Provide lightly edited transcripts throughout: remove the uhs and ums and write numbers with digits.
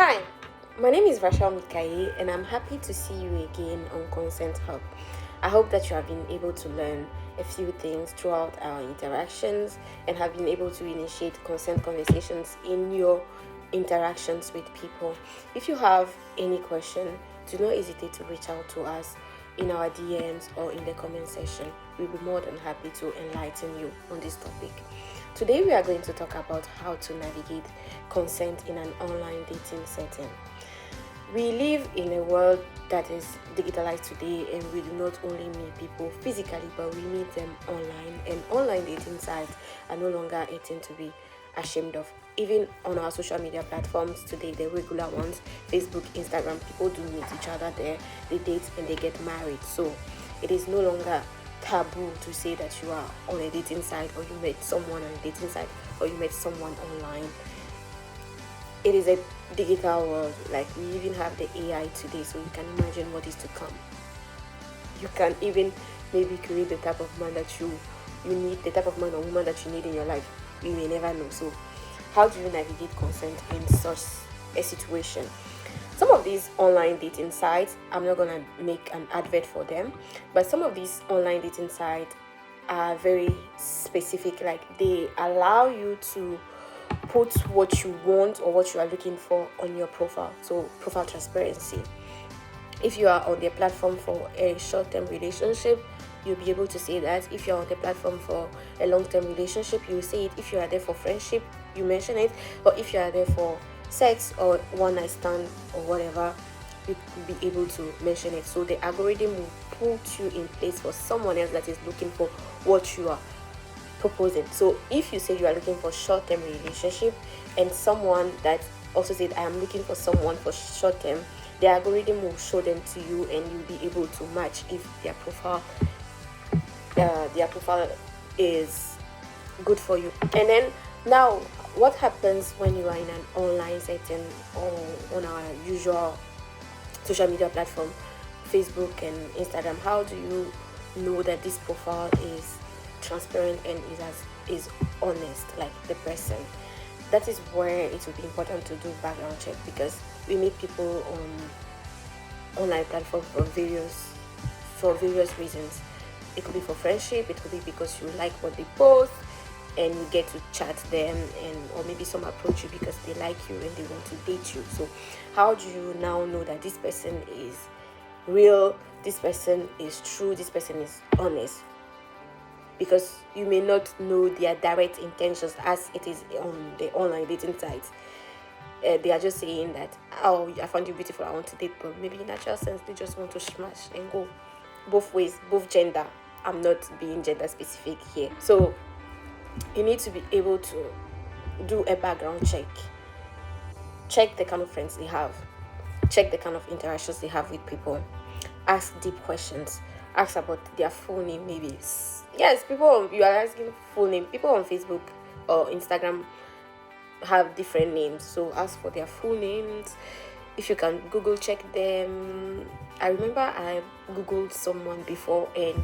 Hi, my name is Rachel Mikaye, and I'm happy to see you again on Consent Hub. I hope that you have been able to learn a few things throughout our interactions and have been able to initiate consent conversations in your interactions with people. If you have any question, do not hesitate to reach out to us in our DMs or in the comment section. We'll be more than happy to enlighten you on this topic. Today, we are going to talk about how to navigate consent in an online dating setting. We live in a world that is digitalized today, and we do not only meet people physically, but we meet them online. And online dating sites are no longer a thing to be ashamed of. Even on our social media platforms today, the regular ones, Facebook, Instagram, people do meet each other there, they date and they get married. So it is no longer taboo to say that you are on a dating site, or you met someone on a dating site, or you met someone online. It is a digital world. Like, we even have the AI today, so you can imagine what is to come. You can even maybe create the type of man that you need, the type of man or woman that you need in your life. We may never know. So how do you navigate consent in such a situation? Some of these online dating sites, I'm not gonna make an advert for them, but some of these online dating sites are very specific. Like, they allow you to put what you want or what you are looking for on your profile. So profile transparency. If you are on the platform for a short-term relationship, you'll be able to say that. If you're on the platform for a long-term relationship, you will say it. If you are there for friendship, you mention it. Or if you are there for sex or one night stand or whatever, you will be able to mention it. So the algorithm will put you in place for someone else that is looking for what you are proposing. So if you say you are looking for short-term relationship, and someone that also said I am looking for someone for short-term, the algorithm will show them to you, and you'll be able to match if their profile is good for you. And then now, what happens when you are in an online setting or on our usual social media platform, Facebook and Instagram? How do you know that this profile is transparent and is honest, like the person? That is where it will be important to do background check, because we meet people on online platforms for various reasons. It could be for friendship, it could be because you like what they post and you get to chat them, and or maybe some approach you because they like you and they want to date you. So how do you now know that this person is real, this person is true, this person is honest? Because you may not know their direct intentions as it is on the online dating sites. They are just saying that, oh, I found you beautiful, I want to date, but maybe in natural sense they just want to smash and go. Both ways, both gender. I'm not being gender specific here. So you need to be able to do a background check the kind of friends they have, check the kind of interactions they have with people, ask deep questions, ask about their full name. Maybe, yes, you are asking full name. People on Facebook or Instagram have different names, so ask for their full names. If you can Google check them. I remember I Googled someone before, and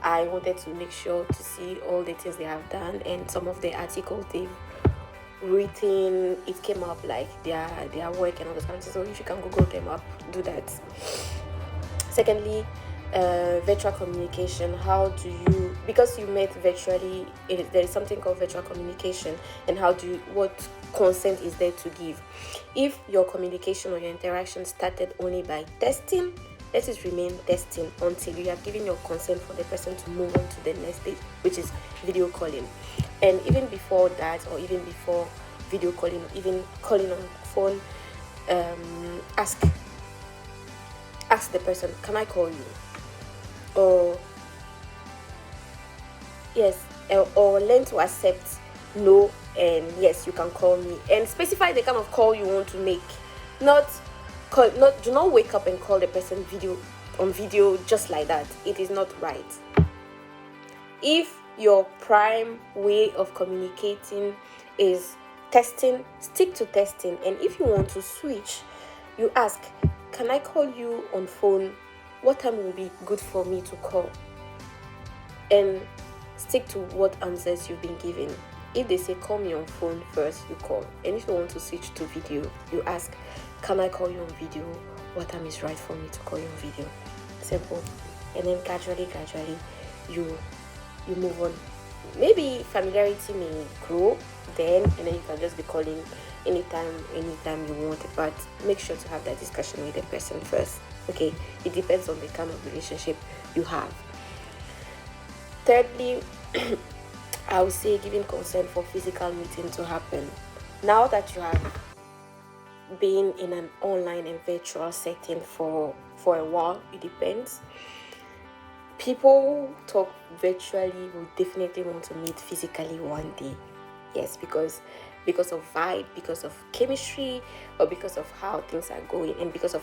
I wanted to make sure to see all the things they have done, and some of the articles they've written, it came up like their work and all those kinds of things. So if you can Google them up, do that. Secondly, virtual communication. How do you, because you met virtually, there is something called virtual communication, and what consent is there to give? If your communication or your interaction started only by testing, let it remain testing until you have given your consent for the person to move on to the next stage, which is video calling. And even before that, or even before video calling, or even calling on phone, ask the person, can I call you? Or yes, or learn to accept no and yes, you can call me, and specify the kind of call you want to make. Do not wake up and call the person on video just like that. It is not right. If your prime way of communicating is testing, stick to testing. And if you want to switch, you ask, can I call you on phone? What time will be good for me to call? And stick to what answers you've been given. if they say call me on phone first, you call. And if you want to switch to video, you ask, can I call you on video? What time is right for me to call you on video? Simple. And then gradually you move on. Maybe familiarity may grow then, and then you can just be calling anytime you want it, but make sure to have that discussion with the person first. Okay, it depends on the kind of relationship you have. Thirdly, I would say giving consent for physical meeting to happen. Now that you have been in an online and virtual setting for a while, it depends. People talk virtually will definitely want to meet physically one day. Yes, because of vibe, because of chemistry, or because of how things are going, and because of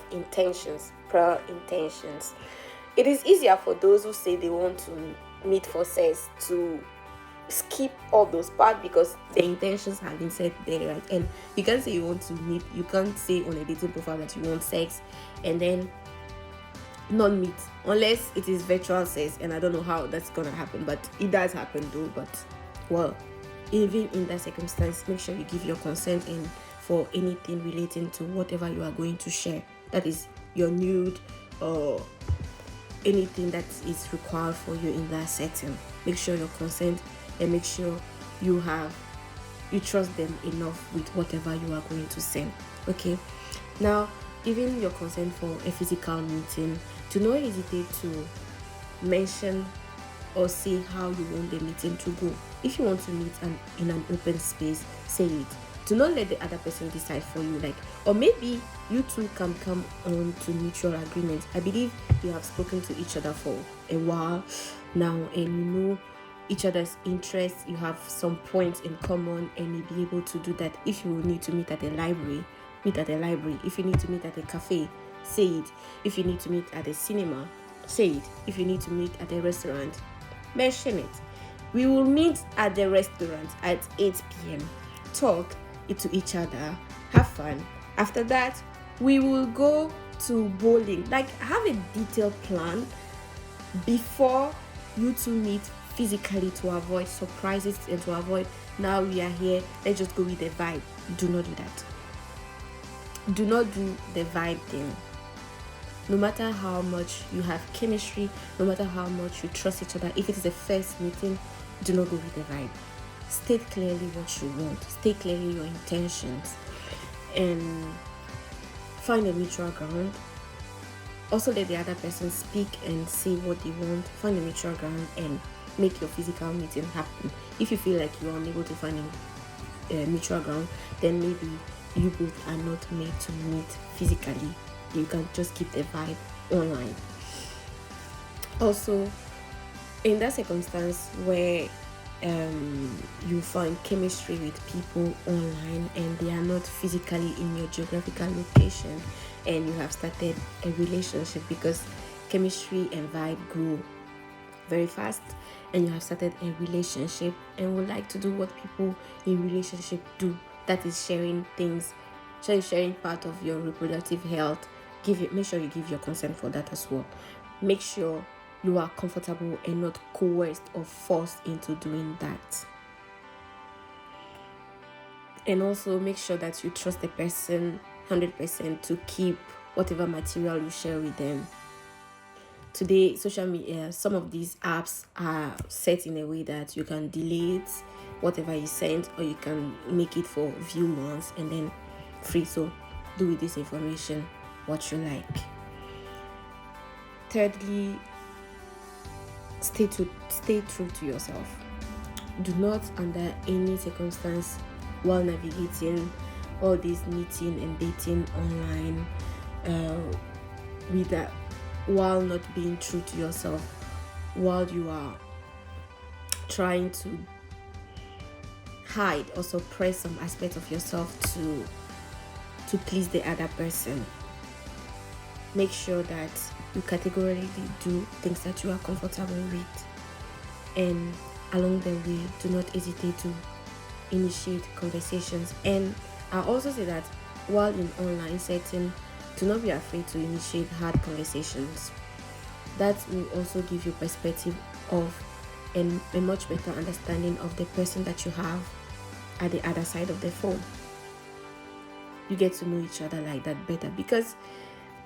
prior intentions. It is easier for those who say they want to meet for sex to skip all those parts because the intentions have been set there, right? And you can't say you want to meet, you can't say on a dating profile that you want sex and then not meet, unless it is virtual sex, and I don't know how that's gonna happen, but it does happen though. But well, even in that circumstance, make sure you give your consent and for anything relating to whatever you are going to share, that is your nude or anything that is required for you in that setting. Make sure your consent, and make sure you trust them enough with whatever you are going to send. Okay, now giving your consent for a physical meeting, do not hesitate to mention or say how you want the meeting to go. If you want to meet in an open space, say it. Do not let the other person decide for you, or maybe you two can come on to mutual agreement. I believe you have spoken to each other for a while now, and you know each other's interests, you have some points in common, and you'll be able to do that. If you need to meet at a library, meet at a library. If you need to meet at a cafe, say it. If you need to meet at a cinema, say it. If you need to meet at a restaurant, mention it. We will meet at the restaurant at 8 p.m. Talk to each other, have fun. After that, we will go to bowling. Have a detailed plan before you two meet physically, to avoid surprises and to avoid, now we are here, let's just go with the vibe. Do not do that. Do not do the vibe thing. No matter how much you have chemistry, no matter how much you trust each other, if it is a first meeting, do not go with the vibe. State clearly what you want. State clearly your intentions, and find a mutual ground. Also let the other person speak and say what they want. Find a mutual ground and make your physical meeting happen. If you feel like you're unable to find a mutual ground, then maybe you both are not made to meet physically. You can just keep the vibe online. Also, in that circumstance where you find chemistry with people online and they are not physically in your geographical location, and you have started a relationship, because chemistry and vibe grow very fast, and you have started a relationship and would like to do what people in relationship do, that is sharing things, sharing part of your reproductive health. Make sure you give your consent for that as well. Make sure you are comfortable and not coerced or forced into doing that. And also make sure that you trust the person 100% to keep whatever material you share with them. Today, social media, some of these apps are set in a way that you can delete whatever you sent, or you can make it for view once and then free. So do with this information what you like. Thirdly, stay true to yourself. Do not, under any circumstance, while navigating all this meeting and dating online, while not being true to yourself, while you are trying to hide or suppress some aspect of yourself to please the other person. Make sure that you categorically do things that you are comfortable with, and along the way, do not hesitate to initiate conversations. And I also say that while in online setting, do not be afraid to initiate hard conversations. That will also give you perspective of and a much better understanding of the person that you have at the other side of the phone. You get to know each other like that better, because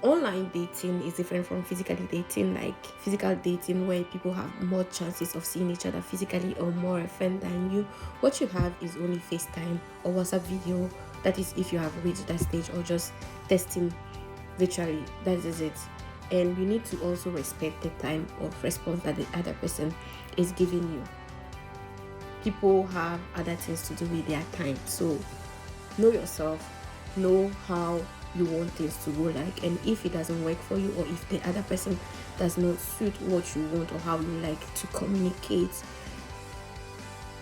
online dating is different from physically dating. Like physical dating, where people have more chances of seeing each other physically or more often than you, what you have is only FaceTime or WhatsApp video. That is if you have reached that stage, or just testing virtually. That is it. And you need to also respect the time of response that the other person is giving you. People have other things to do with their time, so know yourself, know how you want things to go like, and if it doesn't work for you, or if the other person does not suit what you want or how you like to communicate,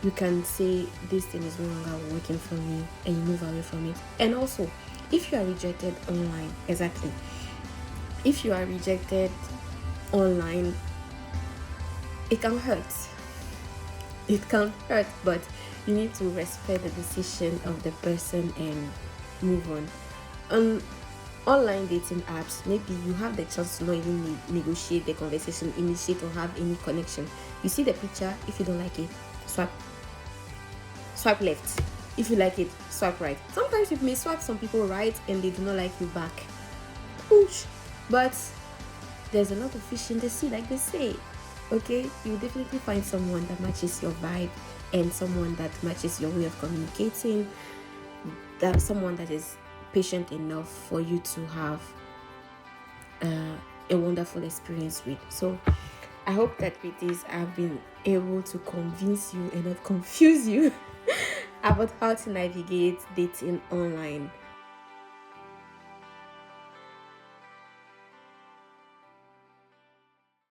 you can say this thing is no longer working for me, and you move away from it. And also, if you are rejected online, exactly, if you are rejected online, it can hurt. It can hurt, but you need to respect the decision of the person and move on. Online dating apps, maybe you have the chance to not even negotiate the conversation, initiate, or have any connection. You see the picture, if you don't like it, swipe left. If you like it, swipe right. Sometimes you may swipe some people right and they do not like you back. Push. But there's a lot of fish in the sea, like they say. Okay, you definitely find someone that matches your vibe, and someone that matches your way of communicating, that someone that is patient enough for you to have a wonderful experience with. So I hope that with this I've been able to convince you and not confuse you about how to navigate dating online.